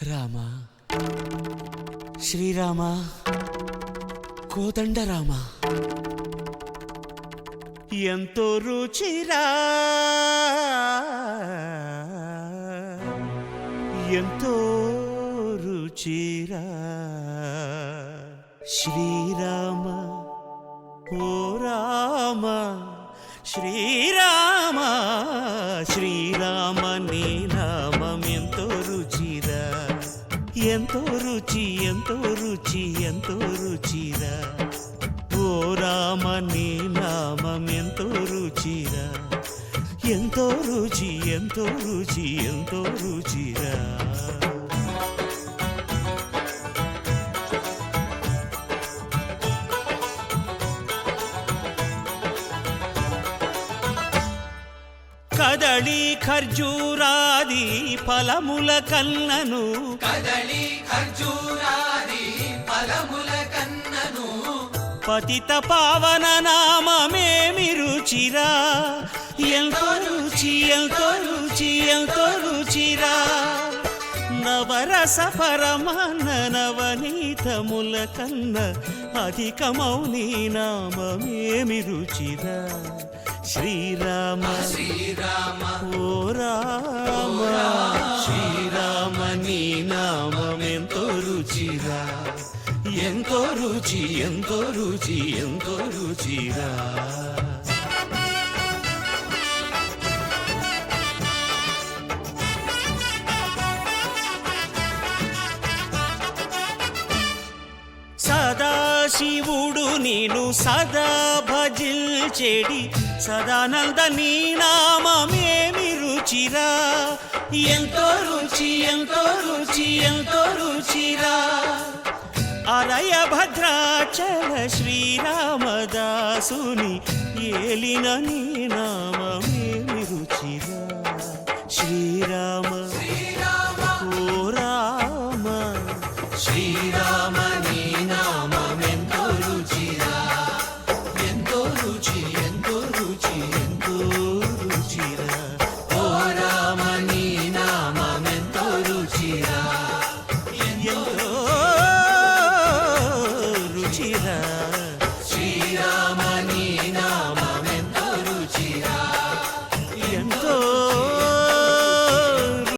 రామ శ్రీరామ కోదండ రామ ఎంతో రుచిరా ఎంతో రుచిరా శ్రీరామ ఓ రామ శ్రీరామ శ్రీరామ నీ నామం ఎంతో రుచిరా ఎంతో రుచి ఎంతో రుచి ఎంతో రుచిరా ఓ రామ నీ నామం ఎంతో రుచిరా ఎంతో రుచి ఎంతో రుచి ఎంతో రుచిరా కదళి ఖర్జూరాది ఫలముల కన్నను కదళి ఖర్జూరాది ఫలముల కన్నను పతిత పావన నామమేమి రుచిరా ఎంతో రుచి ఎంతో రుచి ఎంతో రుచిరా నవరస పరమాన్న నవనీతముల కన్న అధికమౌని నామమేమి రుచిరా శ్రీరామ శ్రీరామ ఓ రామ శ్రీరామ నీ నామం ఎంతో రుచిరా ఎంతో రుచి ఎంతో రుచి ఎంతో రుచిరా సదాశివుడు నేను సదా భజిల్చెడి సదానంద నీ నామమేమి రుచిరా ఎంతో రుచి ఎంతో రుచి ఎంతో రుచిరా అలయ భద్రాచల శ్రీరామదాసుని ఏలిన నీ నామమేమి